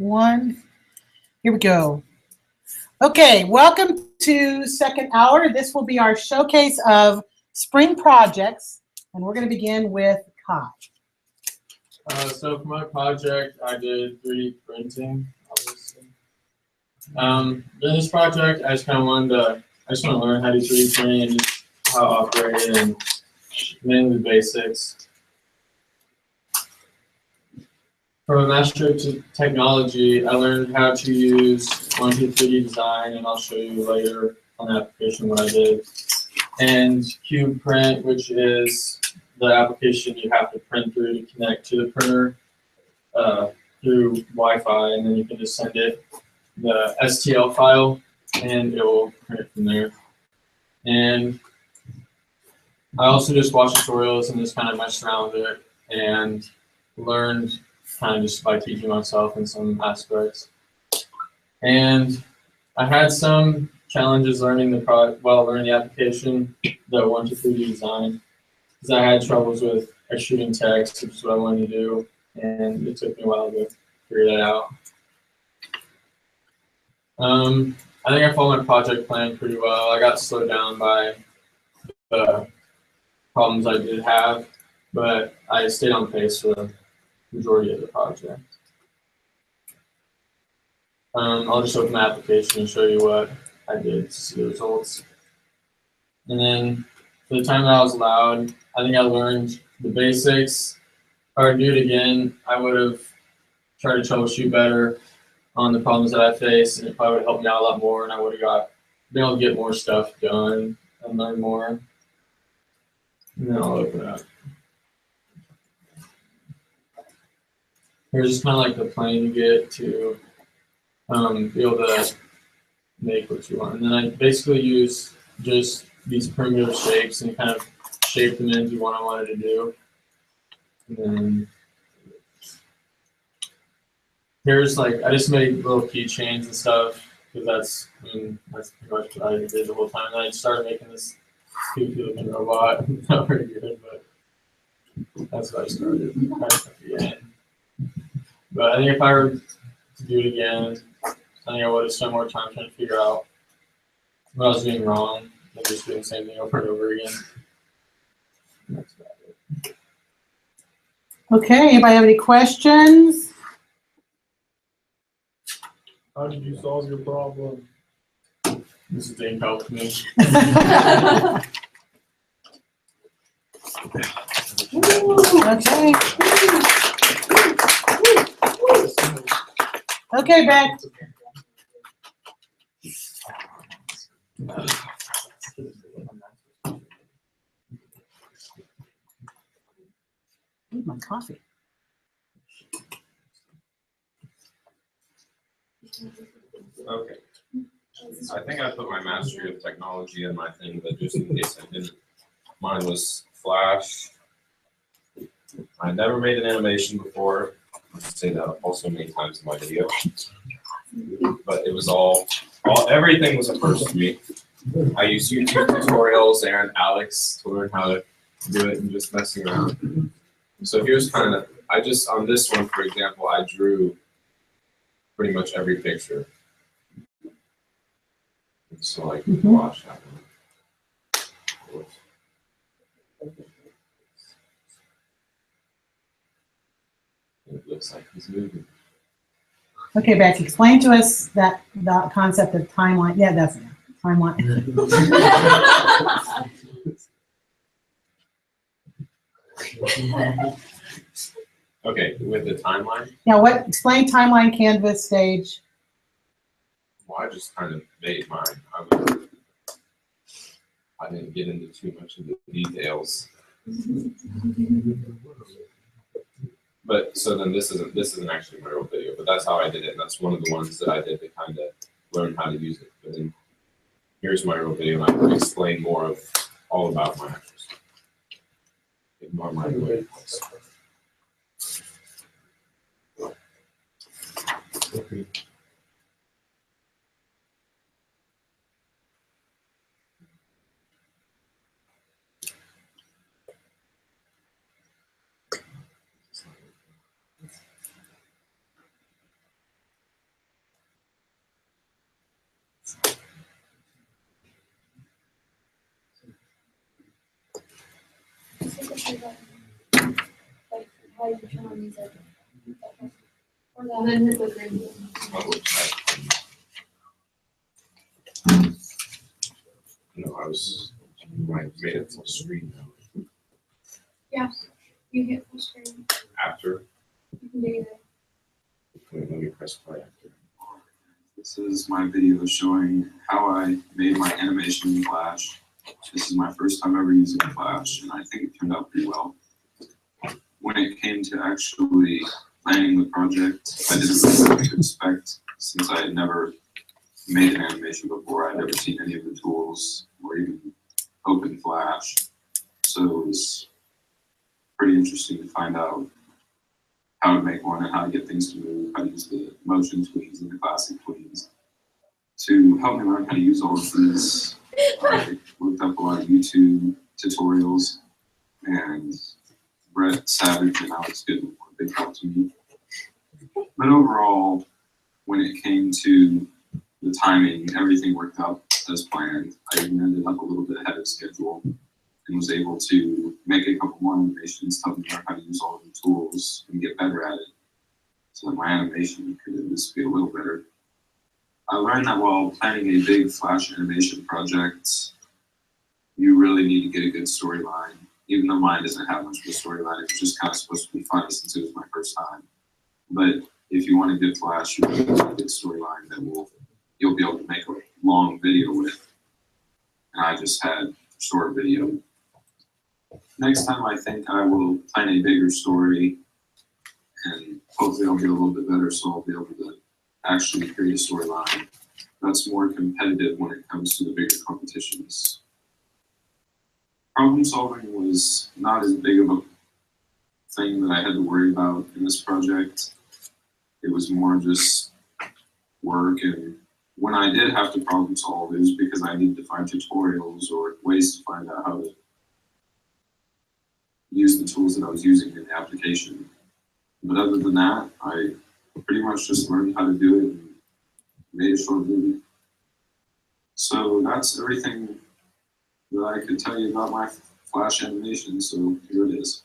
One. Here we go. Okay, welcome to second hour. This will be our showcase of spring projects, and we're going to begin with Kai. So for my project, I did 3D printing, obviously. In this project, I just want to learn how to do 3D printing and just how to operate it, and mainly the basics. For Master of Technology, I learned how to use 123D Design, and I'll show you later on the application what I did. And Cube Print, which is the application you have to print through to connect to the printer through Wi-Fi, and then you can just send it the STL file, and it will print it from there. And I also just watched tutorials and just kind of messed around with it and learned kind of just by teaching myself in some aspects. And I had some challenges learning the application, the 123D Design, because I had troubles with extruding text, which is what I wanted to do, and it took me a while to figure that out. I think I followed my project plan pretty well. I got slowed down by the problems I did have, but I stayed on pace for the majority of the project. I'll just open the application and show you what I did to see the results. And then for the time that I was allowed, I think I learned the basics. If I were to do it again, I would have tried to troubleshoot better on the problems that I faced, and it probably would help me out a lot more, and I would have been able to get more stuff done and learn more. And then I'll open it up. Here's just kind of like the plane you get to be able to make what you want. And then I basically use just these primitive shapes and kind of shape them into what I wanted to do. And then here's I just made little keychains and stuff, because that's pretty much what I did the whole time. And I started making this goofy looking robot. Not very good, but that's what I started right at the end. But I think if I were to do it again, I think I would have spent more time trying to figure out what I was doing wrong than just doing the same thing over and over again. And that's about it. Okay, anybody have any questions? How did you solve your problem? This thing helped me. Okay. Okay, Ben. Need my coffee. Okay. I think I put my mastery of technology in my thing, but just in case I didn't, mine was Flash. I never made an animation before. I say that also many times in my video. But it was everything was a first for me. I used YouTube tutorials and Alex to learn how to do it and just messing around. So here's kind of, on this one, for example, I drew pretty much every picture. So I can watch that one. It looks like he's moving. Okay, Betsy, explain to us the concept of timeline. Yeah, that's it. Timeline. Okay, with the timeline? Now, explain timeline, canvas, stage. Well, I just kind of made mine. I didn't get into too much of the details. But so then this isn't actually my real video, but that's how I did it. And that's one of the ones that I did to kind of learn how to use it. But then here's my real video, and I can explain more of all about my actors. Ignore my way. Okay. push your button. Like how you turn on music. Or that. And then hit the green button. No, I made it full screen now. You hit full screen. After, You can do either. let me press play after. This is my video showing how I made my animation in Flash. This is my first time ever using Flash, and I think it turned out pretty well. When it came to actually planning the project, I didn't really know what to expect, since I had never made an animation before. I'd never seen any of the tools or even opened Flash. So it was pretty interesting to find out how to make one and how to get things to move, how to use the motion tweens and the classic tweens. To help me learn how to use all of these, I looked up a lot of YouTube tutorials, and Brett Savage and Alex Goodman were a big help to me. But overall, when it came to the timing, everything worked out as planned. I even ended up a little bit ahead of schedule and was able to make a couple more animations, help me learn how to use all of the tools and get better at it, so that my animation could at least be a little better. I learned that while planning a big Flash animation project, you really need to get a good storyline. Even though mine doesn't have much of a storyline, it was just kind of supposed to be funny since it was my first time. But if you want a good Flash, you really need a good storyline that you'll be able to make a long video with. And I just had a short video. Next time I think I will plan a bigger story, and hopefully I'll get a little bit better, so I'll be able to actually create a storyline that's more competitive when it comes to the bigger competitions. Problem solving was not as big of a thing that I had to worry about in this project. It was more just work, and when I did have to problem solve, it was because I needed to find tutorials or ways to find out how to use the tools that I was using in the application. But other than that, I pretty much just learned how to do it and made a short movie. So that's everything that I could tell you about my Flash animation, so here it is.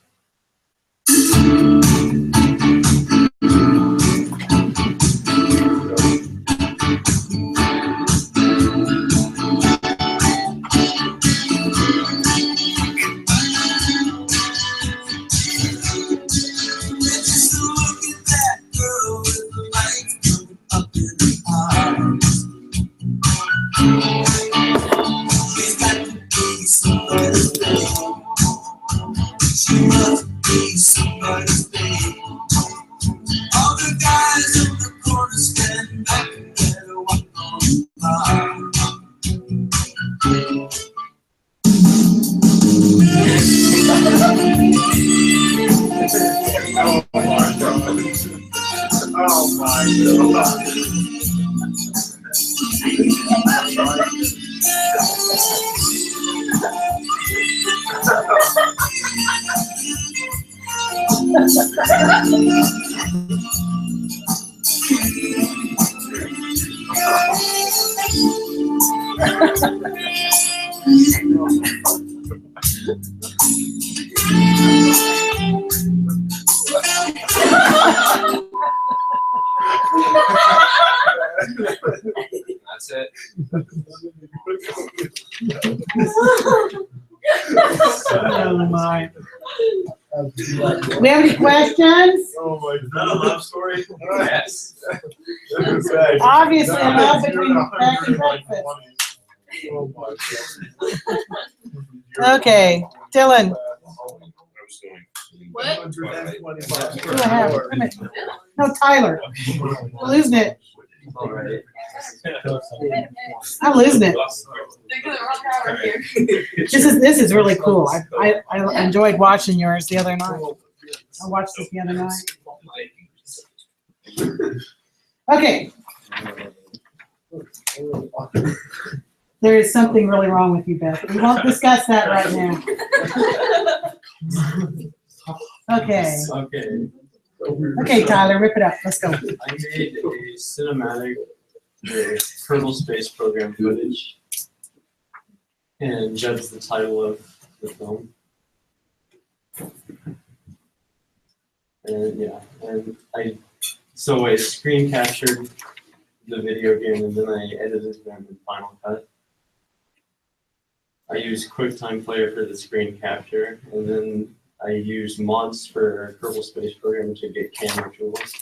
Oh my God. That's it. Oh my. We have any questions? Oh my God. A love story? Yes. Obviously, a love between Beck and breakfast. Oh my God. Okay, Dylan. What? Who do I have? Wait a minute. No, Tyler. I'm losing it. I'm losing it. This is really cool. I enjoyed watching yours the other night. I watched this the other night. Okay. There is something really wrong with you, Beth. We won't discuss that right now. Okay. Okay. Okay, Tyler, rip it up. Let's go. I made a cinematic Kerbal Space Program footage, and judge the title of the film. And yeah, and so I screen captured the video game and then I edited them in Final Cut. I used QuickTime Player for the screen capture, and then I used mods for Kerbal Space Program to get camera tools.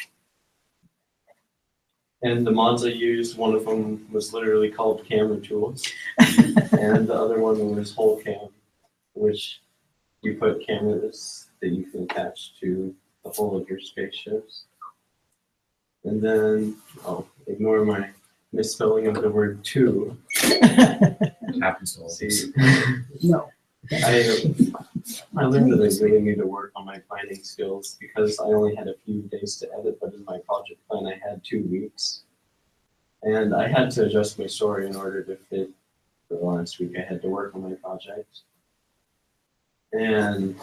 And the mods I used, one of them was literally called Camera Tools, and the other one was Whole Cam, which you put cameras that you can attach to the whole of your spaceships. And then, ignore my misspelling of the word two. Happens to all of us. See, No. I learned that I really need to work on my planning skills because I only had a few days to edit, but in my project plan I had 2 weeks. And I had to adjust my story in order to fit the last week I had to work on my project. And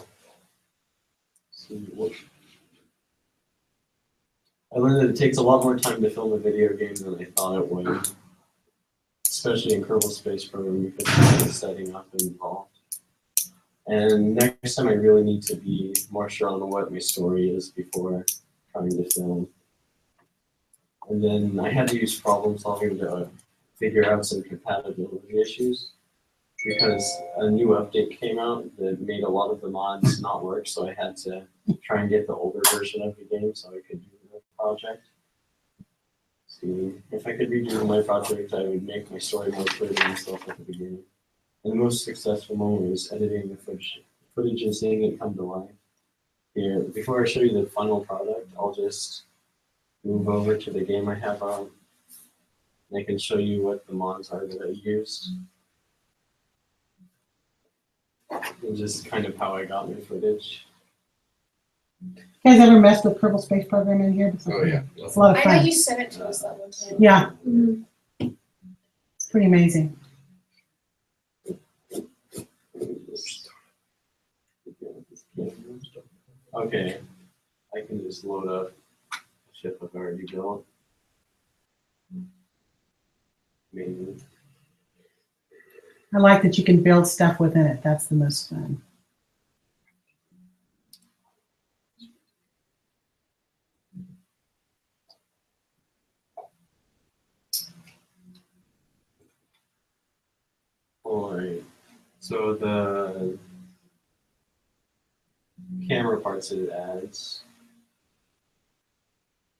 I learned that it takes a lot more time to film a video game than I thought it would, especially in Kerbal Space Program because of the setting up involved. And next time I really need to be more sure on what my story is before trying to film. And then I had to use problem solving to figure out some compatibility issues because a new update came out that made a lot of the mods not work, so I had to try and get the older version of the game so I could do the project. See, if I could redo my project, I would make my story more clear to myself at the beginning. And the most successful moment was editing the footage and seeing it come to life. Here, before I show you the final product, I'll just move over to the game I have on. And I can show you what the mods are that I used. And just kind of how I got my footage. You guys ever messed with Kerbal Space Program in here? Oh, yeah. It's a lot of I know fun. you sent it to us that one time. Yeah, Mhm. it's pretty amazing. Okay, I can just load up a ship I've already built. Maybe. I like that you can build stuff within it. That's the most fun. Alright, so the camera parts that it adds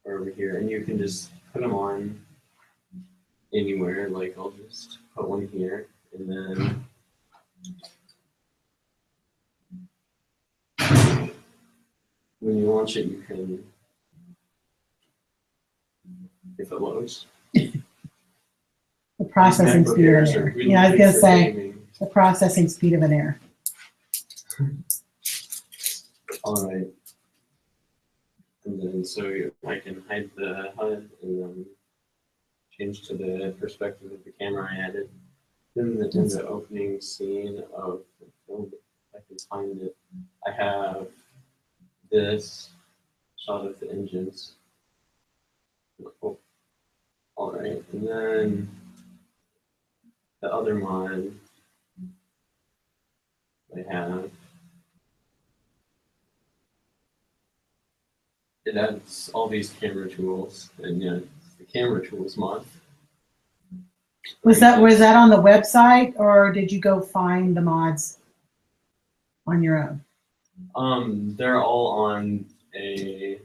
are over here, and you can just put them on anywhere. Like I'll just put one here, and then when you launch it, you can, if it loads. The processing MacBook speed of Airs an are air. really Yeah, I was good gonna for say, gaming. the processing speed of an air. Alright. And then so I can hide the HUD and then change to the perspective of the camera I added. Then in the opening scene of the film, if I can find it, I have this shot of the engines. Cool. Alright, and then the other mod I have, it adds all these camera tools, and yeah, it's the camera tools mod. Was that on the website or did you go find the mods on your own? They're all on there's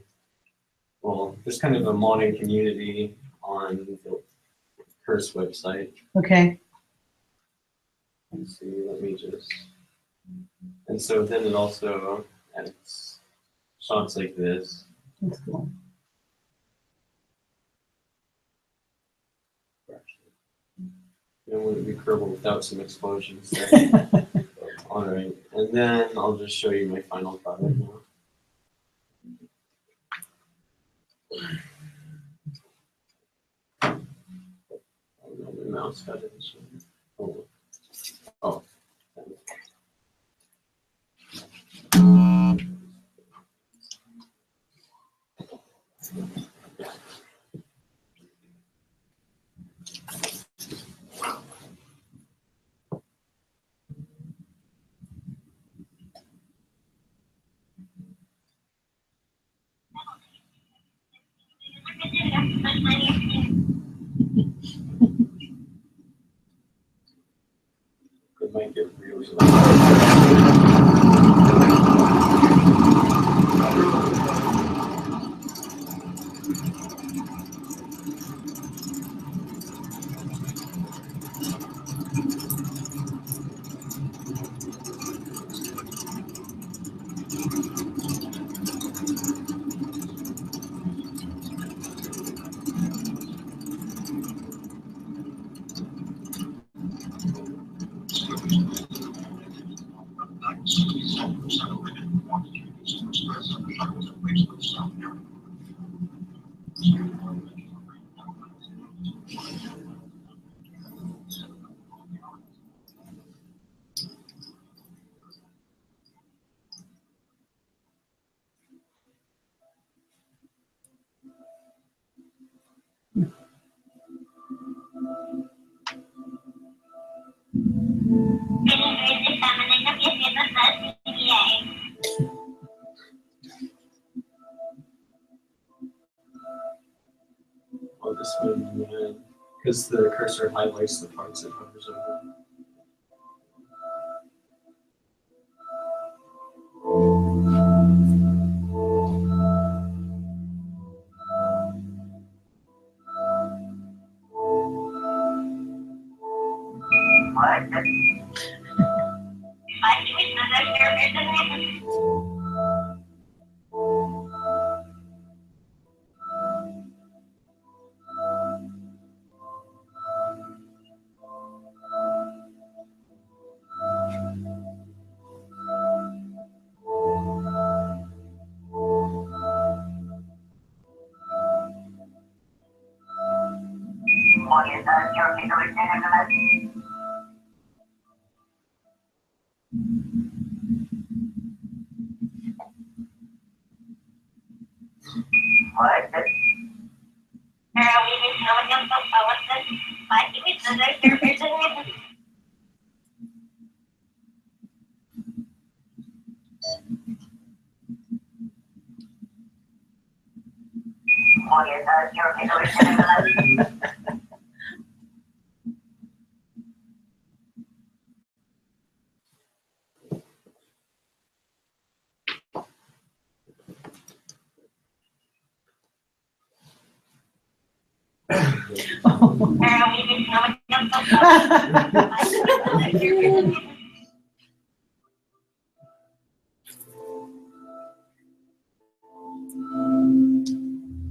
kind of a modding community on the Curse website. Okay. Let's see, let me just, and so then it also adds shots like this. That's cool. It wouldn't be Kerbal without some explosions. Alright, and then I'll just show you my final product now. Oh no, my mouse got it. Oh. Oh. get really loud. I'll just move in because the cursor highlights the parts it hovers over.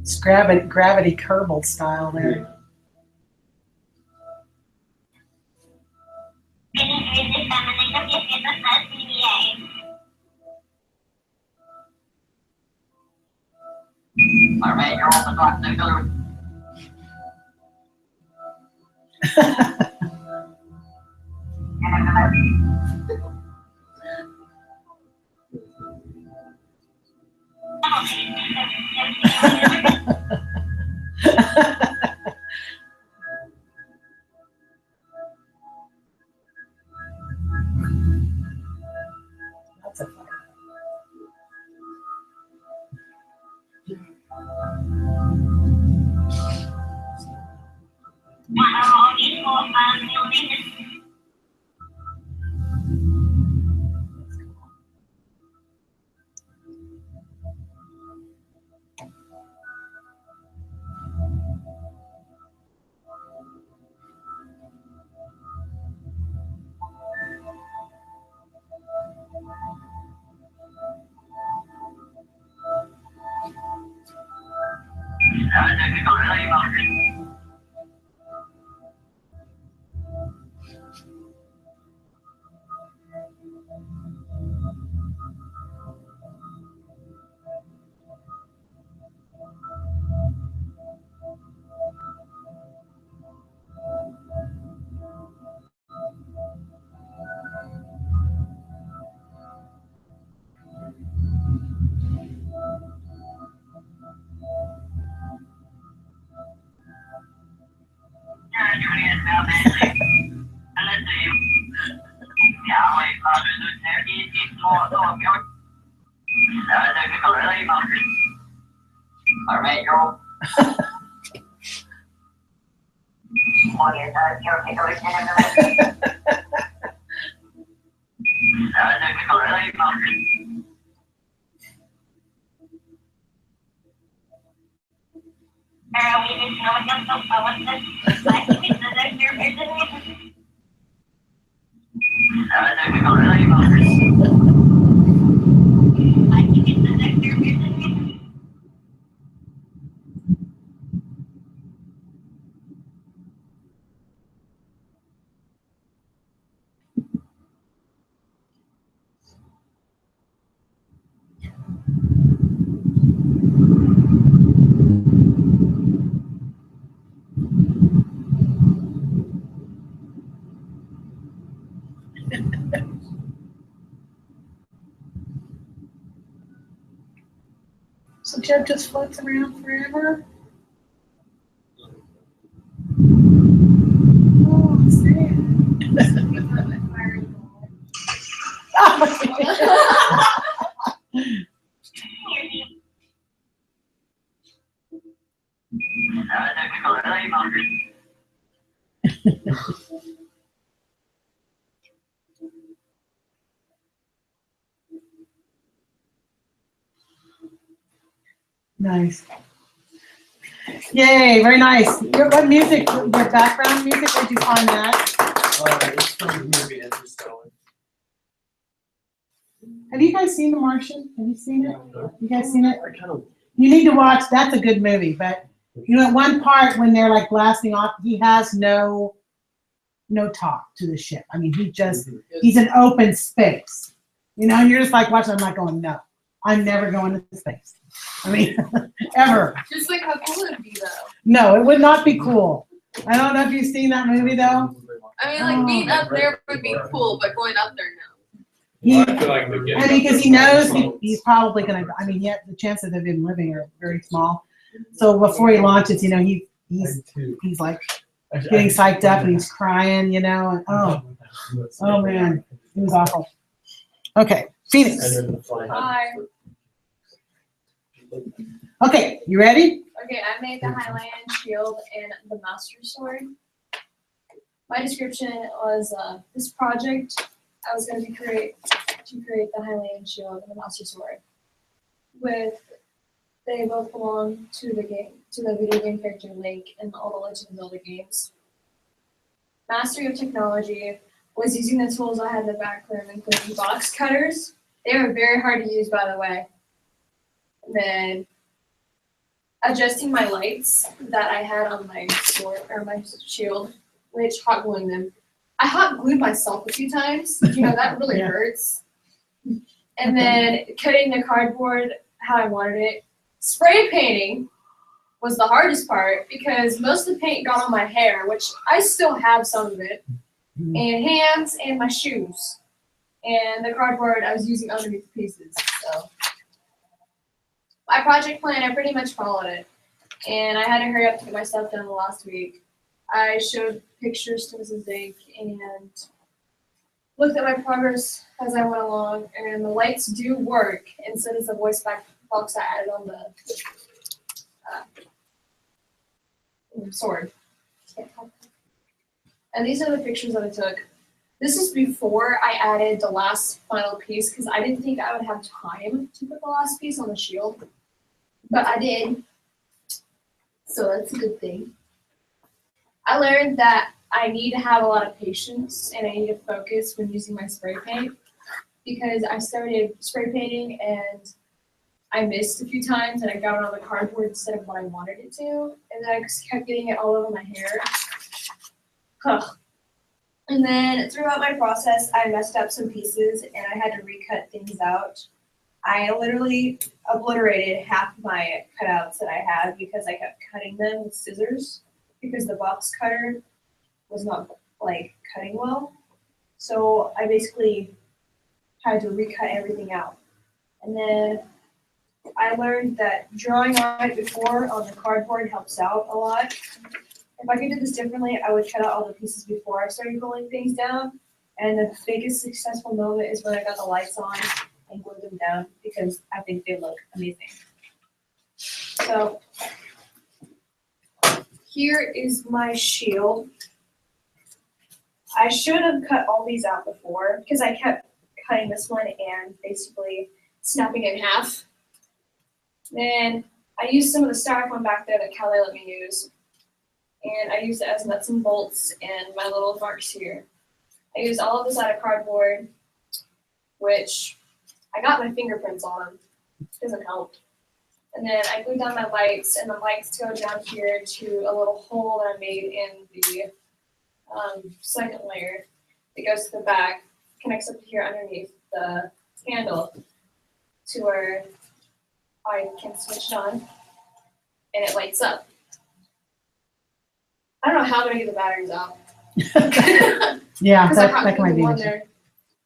It's gravity Kerbal style there. All right, you're on the clock. No color. That's a fun. All right, girl. So Jeb just floats around forever? Oh, Nice. Yay, very nice. What music, your background music, where'd you find that? It's from the movie Interstellar. Have you guys seen The Martian? Have you seen it? You guys seen it? I kind of. You need to watch, that's a good movie, but you know, at one part when they're like blasting off, he has no talk to the ship. I mean, he's an open space. You know, and you're just like watching, I'm like going, no, I'm never going to space. I mean, ever. Just like how cool it would be though. No, it would not be cool. I don't know if you've seen that movie though. I mean, like being up there would be cool, but going up there, no. I feel like the I mean, because he knows he's probably gonna. I mean, yet the chances of him living are very small. So before he launches, you know, he's like getting psyched up and he's crying, you know. And, oh man, it was awful. Okay, Phoenix. Hi. Okay, you ready? Okay, I made the Highland shield and the Master Sword. My description was this project. I was going to create the Highland shield and the Master Sword. They both belong to the video game character Link and all the Legend of Zelda games. Mastery of technology was using the tools I had in the back room, including box cutters. They were very hard to use, by the way. And then adjusting my lights that I had on my sword or my shield, which hot gluing them. I hot glued myself a few times. You know, that really hurts. And then cutting the cardboard how I wanted it. Spray painting was the hardest part because most of the paint got on my hair, which I still have some of it, and hands and my shoes. And the cardboard I was using underneath the pieces. So my project plan, I pretty much followed it. And I had to hurry up to get my stuff done the last week. I showed pictures to Mrs. Dink and looked at my progress as I went along. And the lights do work, and so does the voice box I added on the sword. And these are the pictures that I took. This is before I added the last final piece because I didn't think I would have time to put the last piece on the shield. But I did. So that's a good thing. I learned that I need to have a lot of patience and I need to focus when using my spray paint because I started spray painting and I missed a few times and I got it on the cardboard instead of what I wanted it to. And then I just kept getting it all over my hair. And then throughout my process, I messed up some pieces and I had to recut things out. I literally obliterated half of my cutouts that I had because I kept cutting them with scissors because the box cutter was not like cutting well. So I basically had to recut everything out. And then I learned that drawing on it before on the cardboard helps out a lot. If I could do this differently, I would cut out all the pieces before I started gluing things down. And the biggest successful moment is when I got the lights on and glued them down because I think they look amazing. So here is my shield. I should have cut all these out before because I kept cutting this one and basically snapping it in half. Then I used some of the styrofoam back there that Callie let me use. And I used it as nuts and bolts and my little marks here. I used all of this out of cardboard, which I got my fingerprints on. Doesn't help. And then I glued down my lights, and the lights go down here to a little hole that I made in the second layer. It goes to the back, connects up here underneath the handle to where I can switch it on, and it lights up. I don't know how I'm gonna get the batteries out. Yeah, Because I that have might be. one an issue. there.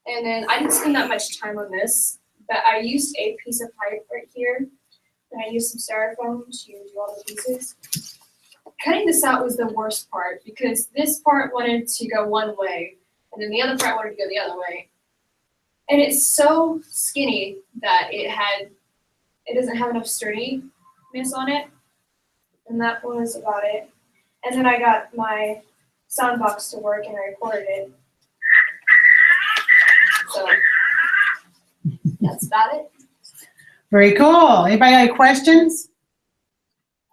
And then I didn't spend that much time on this, but I used a piece of pipe right here. And I used some styrofoam to do all the pieces. Cutting this out was the worst part because this part wanted to go one way, and then the other part wanted to go the other way. And it's so skinny that it doesn't have enough sturdiness on it. And that was about it. And then I got my sound box to work and I recorded it. So that's about it. Very cool. Anybody got any questions?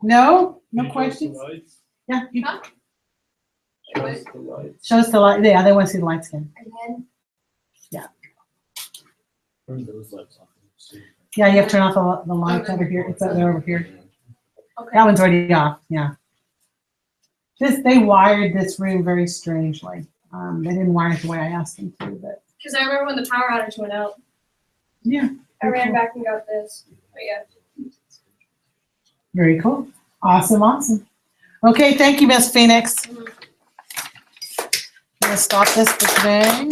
No? No questions? Yeah, you Huh? Wait, show us the light. Yeah, they want to see the lights again. again? Yeah, you have to turn off the lights over here. It's over here. Okay. That one's already off, yeah. They wired this room very strangely. They didn't wire it the way I asked them to, but Because I remember when the power outage went out, yeah, I ran back and got this. But yeah. very cool. Awesome, awesome. Okay, thank you, Miss Phoenix. Mhm. I'm gonna stop this for today.